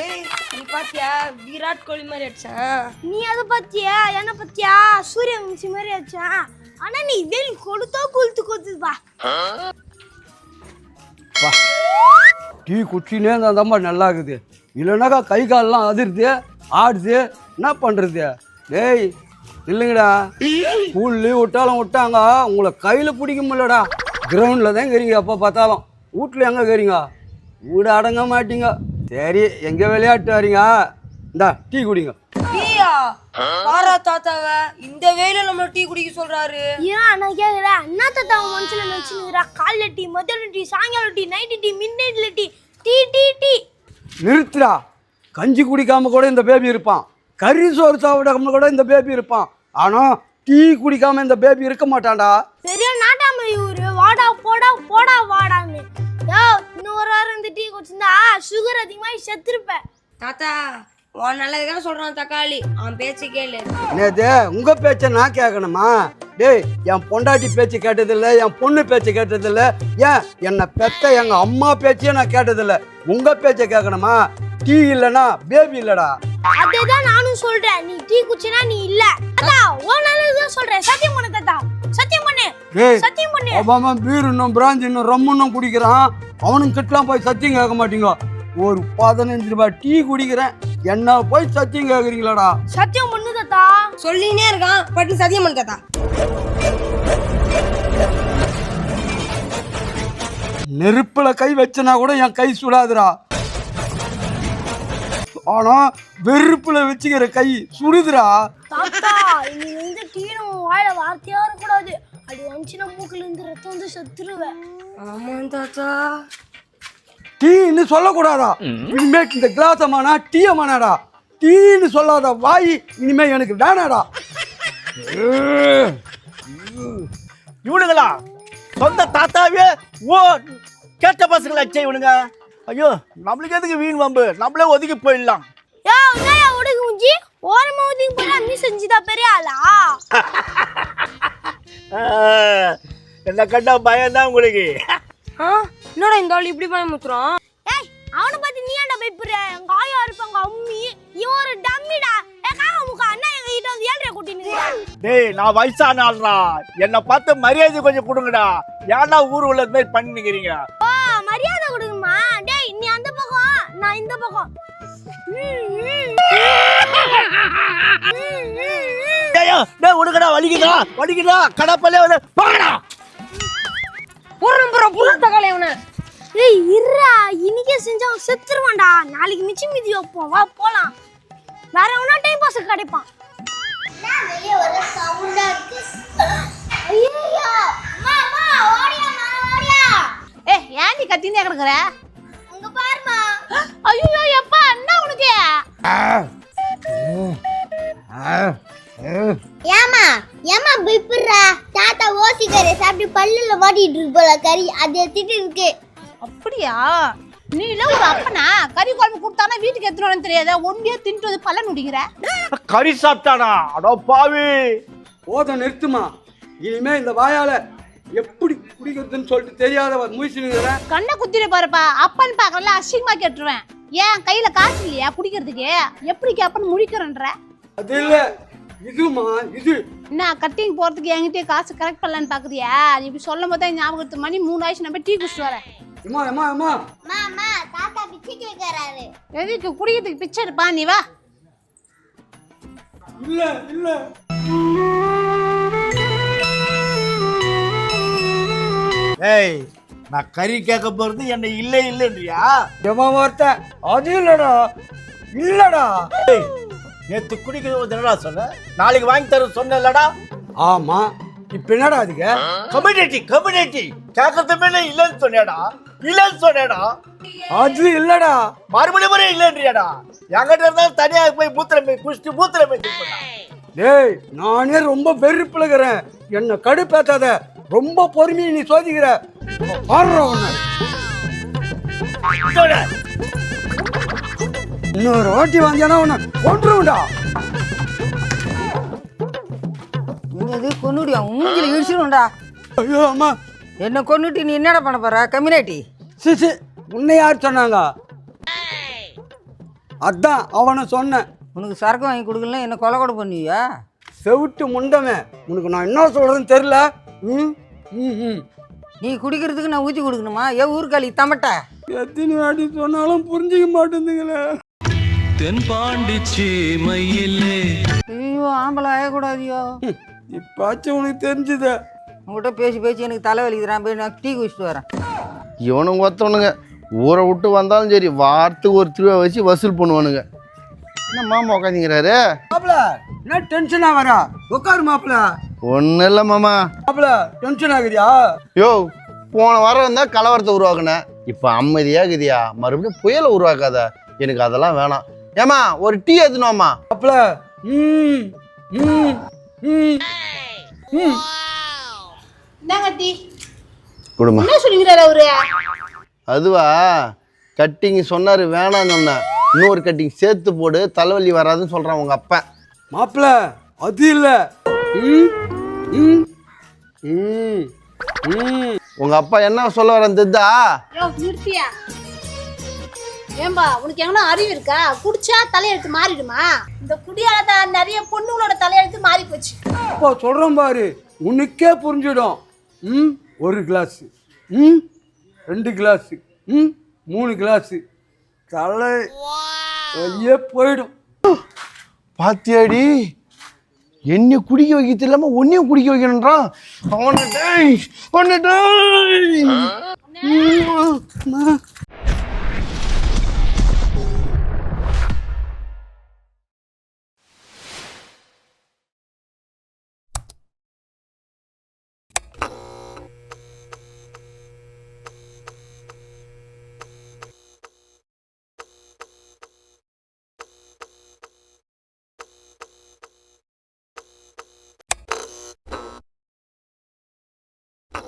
நீ பாத்தியா விராட் கோலி மாதிரி அடிச்சான். நீ அதை பாத்தியா? என்ன பாத்தியா? சூரியவம்சி மாதிரி அடிச்சான். ஆனா நீ வெயில் கொடுத்தோ கொளுத்துப்பா. டீ குச்சினே இருந்தா நல்லா இருக்குது. இல்லைனாக்கா கை காலெல்லாம் அதிருது, ஆடுது. என்ன பண்ணுறது? டேய் இல்லைங்கடா, ஸ்கூல் லீவ் விட்டாலும் விட்டாங்க, உங்களை கையில் பிடிக்க முடியலடா. கிரவுண்டில் தான் இருக்கிறீங்க, எப்போ பார்த்தாலும். வீட்டில் எங்கே இருக்கிறீங்க? வீடு அடங்க மாட்டீங்க. சரி, எங்கே விளையாட்டு வரீங்க? இந்தா டீ குடிங்க. டீயா? பாரா தாத்தாவ இந்த வேலையில நம்ம டீ குடிக்க சொல்றாரு. ஏன் நான் கேக்குறேன், என்ன தாத்தா மனசுல நினைச்சுக்கிறா? காலைல டீ, மத்தியானம் டீ, சாயங்காலம் டீ, நைட்டு டீ, மிட் நைட்ல டீ, டீ டீ டீ. நிறுத்துடா. கஞ்சி குடிக்காம கூட இந்த பேபி இருப்பான், கறி சோறு சாப்பிடாம கூட இந்த பேபி இருப்பான். ஆனால் டீ குடிக்காம இந்த பேபி இருக்க மாட்டான்டா. பெரிய நாட்டாம இவரு வாடா போடா போடா வாடான்னு. யோ, இன்னும் ஒரு வாரம் இந்த டீ குடிச்சிருந்தா சுகர் அதிகமாகி செத்துருப்பேன். தாத்தா உன் நல்லதுதான் சொல்றான் தக்காளி, அவன் பேச்சு கேளு. நேது உங்க பேச்சை நான் கேட்கணுமா? டேய், என் பொண்டாட்டி பேச்சு கேட்டதில்லை, என் பொண்ணு பேச்சு கேட்டதில்லை, ஏன் என்னை பெத்த எங்க அம்மா பேச்சையே நான் கேட்டதில்லை. உங்க பேச்சை கேட்கணுமா? டீ இல்லைன்னா பேபி இல்லடா. அதேதான் நானும் சொல்றேன். நீ டீ குடிச்சனா நீ இல்ல. தாத்தா உன் நல்லதுதான் சொல்றேன். சத்தியம் பண்ணு தாத்தா, சத்தியம் பண்ணு. சத்தியம் பண்ணு. அவன் பீர் இன்னும் பிராஞ்ச் இன்னும் ரம் இன்னும் குடிக்கிறான். அவனுக்கு கிட்டலாம் போய் சத்தியம் கேட்க மாட்டீங்க. ஒரு 15 ரூபாய் டீ குடிக்கிறேன், என்ன போய் சத்தியம் கேட்குறீங்களாடா? சத்தியம் பண்ணு தாத்தா. சொல்லினே இருக்கான், பட்டு சத்தியம் பண்ணு தாத்தா. நெருப்புல கை வச்சனா கூட என் கை சுடாதுடா. ஆனா வெறுப்புல வச்சுக்கிற கை சுடுதுடா. தாத்தா நீ வந்து டீனும் வாயில வார்த்தையா இருக்கக்கூடாது. அது வந்துச்சுன்னா மூக்குல இருந்து ரத்தம் வந்து செத்துருவேன். ஆமா தாத்தா. டீன்னு சொல்லக்கூடாதா? இனிமே இந்த கிளாஸ் அம்மானா டீ அம்மானாடா. டீன்னு சொல்லாத வாய் இனிமே எனக்கு வேணாடா. இவனுங்களா சொந்த தாத்தாவே ஓ கேட்ட பசங்களாச்சே இவனுங்க. ஐயோ, நம்மளுக்கு எதுக்கு வீண் வம்பு, நம்மளே ஒதுக்கி போயிடலாம். யா என்னயா உடகு முஞ்சி ஓரமா ஒதுங்கி போறா? நீ செஞ்சுதா பெரிய ஆளா? என்ன கண்டா பயம்தான் உங்களுக்கு. என்னடா இந்த ஆள் இப்படி பயமுத்துறான்? ஏய், அவனை பார்த்து நீ ஏன்டா பயப்படுற? எங்க ஆயா இருப்பாங்க அம்மி, இவன் ஒரு டம்மிடா. காக முக்கா அண்ணா எங்க கிட்ட வந்து ஏழ்ரை கூட்டின்னு. டேய், நான் வயசான ஆள்றா, என்னை பார்த்து மரியாதை கொஞ்சம் கொடுங்கடா. ஏன்னா ஊர் உள்ளது மாதிரி பண்ணிக்கிறீங்க. ஓ, மரியாதை கொடுங்கம்மா. டேய் நீ அந்த பக்கம், நான் இந்த பக்கம். டேய் உனக்குடா வலிக்குதா வலிக்குதா? கடப்பல்லே வந்து போங்கடா. ஒரு நம்பர் புள்ள தக்காளி அவனை. ஏய் இருடா, இன்னைக்கே செஞ்சா அவன் செத்துருவான்டா. நாளைக்கு மிச்சம் மீதி வைப்போம், வா போலாம். வேற எவனா டைம் பாஸ் கிடைப்பான். வெளிய வர சவுண்டா இருக்கு. ஐயோ மாமா ஓடியா ஓடியா. ஏய் ஏன் நீ கத்தினே கிடக்குற? அங்க பாருமா. ஐயோ எப்பா என்ன உனக்கு? ஏமா ஏமா பிப்புறா? தாத்தா ஓசிக்கரை சாப்பிட்டு பல்லுல மாட்டிட்டு இருக்கு போல கறி, அது திட்டு இருக்கு. அப்படியா? நீ இல்ல ஒரு அப்பனா கறி குழம்பு கொடுத்தானா வீட்டுக்கு எடுத்துட்டு தெரியாத, ஒன்றியே தின்ட்டு பல்ல நுடிக்கிற. கறி சாப்பிட்டானா? அடோ பாவி. போதும் நிறுத்துமா. இனிமே இந்த வாயால எப்படி குடிக்கிறதுன்னு சொல்லிட்டு தெரியாத முயற்சி கண்ணை குத்திட்டு பாருப்பா. அப்பன் பார்க்கல அசிங்கமா கேட்டுருவேன். ஏன் கையில காசு இல்லையா குடிக்கிறதுக்கு? எப்படி கேப்பன்னு முடிக்கிறன்ற? அது இல்ல, இதுமா இது. என்ன கட்டிங் போறதுக்கு என்கிட்ட காசு கரெக்ட் பண்ணலான்னு பாக்குறியா? நீ இப்படி சொல்லும் போது ஞாபகத்து மணி 3 ஆயிடுச்சு, நம்ம டீ குடிச்சிட்டு வரேன். அம்மா அம்மா அம்மா மாமா தாத்தா பிச்சை கேக்குறாரு. எதுக்கு குடிக்கிறதுக்கு பிச்சை இருப்பா? நீ வா. இல்ல இல்ல. ஏய், நான் கறி கேட்க போறது என்ன இல்லை இல்லைன்றியா? எவா வார்த்தை? அது இல்லடா இல்லடா. ஏய், நேத்து குடிக்கிறது என்னடா சொன்ன? நாளைக்கு வாங்கி தர சொன்னலடா. ஆமா, இப்ப என்னடா அதுக்கு? கம்யூனிட்டி கேட்கறதுமே இல்லைன்னு சொன்னேடா. இல்லைன்னு சொன்னேடா. அது இல்லடா. மறுபடியும் இல்லைன்றியாடா. என்கிட்ட இருந்தா தனியா போய் பூத்திரமே குடிச்சிட்டு பூத்திரமே பண்ணா. டேய், நானே ரொம்ப வெறுப்புல இருக்கிறேன், என்ன கடுப்பேத்தாத. ரொம்ப பொறுமையை நீ சோதிக்கிற. இன்னொரு வாட்டி வந்தேன்னா உன்னை கொன்றுடா. இது கொன்னுடியா? மூஞ்சில இடிச்சிடும்டா. ஐயோ அம்மா, என்ன கொன்னுட்டு நீ என்னடா பண்ண போற? கம்யூனிட்டி சிசி, உன்னை யார் சொன்னாங்க? அதான் அவனை சொன்னேன். உனக்கு சரக்கு வாங்கி கொடுக்கல என்ன கொலை கூட பண்ணுவியா? செவிட்டு முண்டவன், உனக்கு நான் என்ன சொல்கிறேன்னு தெரில. ம் ம் ம் நீ குடிக்கிறதுக்கு நான் ஊற்றி கொடுக்கணுமா? ஊருக்காளி தமட்டை. எத்தனை வாட்டி சொன்னாலும் புரிஞ்சிக்க மாட்டேங்குதுங்களே. தென்பாண்டி சீமையிலே ஐயோ ஆம்பளை ஆகக்கூடாதியோ. இப்பாச்சும் உனக்கு தெரிஞ்சுது. உங்கள்கிட்ட பேசி எனக்கு தலை வலிக்குதுறான். போய் நான் டீ குடிச்சிட்டு வரேன். இவனுங்க ஒருத்தவனுங்க ஊரை விட்டு வந்தாலும் சரி வாரத்துக்கு ஒரு திருவிழா வச்சு வசூல் பண்ணுவானுங்க. என்ன மாமா உட்காந்துங்கிறாரு? மாப்பிள என்ன டென்ஷனாக வரா? உட்காரு மாப்பிள. ஒன்றும் இல்லை மாமா. மாப்பிள டென்ஷன் ஆகுதியா? யோ, போன வாரம் இருந்தால் கலவரத்தை உருவாக்குனேன். இப்போ அமைதியாகுதியா? மறுபடியும் புயலை உருவாக்காத. எனக்கு அதெல்லாம் வேணாம். ஏமா ஒரு டீ எடுத்துனோமா? மாப்பிள ம் ம் ம் ம் என்னங்க டீ கொடுமா. என்ன சொல்லிக்கிறாரு அவரு? அதுவா, கட்டிங் சொன்னார் வேணான்னு சொன்னேன். இன்னொரு கட்டிங் சேர்த்து போடு, தலைவலி வராதுன்னு சொல்கிறான் உங்கள் அப்பா. மாப்பிள அது இல்லை. ம் ம் ம் ம் உங்கள் அப்பா என்ன சொல்ல வரேன் தெரிதா? யோ நிறுத்தியா? ஏம்பா உனக்கு எங்கன்னா அறிவு இருக்கா? குடிச்சா தலையெழுத்து மாறிடுமா? இந்த குடியால தான் நிறைய பொண்ணுங்களோட தலையெழுத்து மாறி போச்சு. அப்போ சொல்கிறேன் பாரு, உனக்கே புரிஞ்சிடும். ம் ஒரு கிளாஸு, ம் 2 கிளாஸு, ம் 3 கிளாஸு, தலை வெளியே போயிடும். பாத்தியாடி, என்னை குடிக்க வைக்கிறது இல்லாமல் ஒன்றையும் குடிக்க வைக்கணுன்றான். அவனை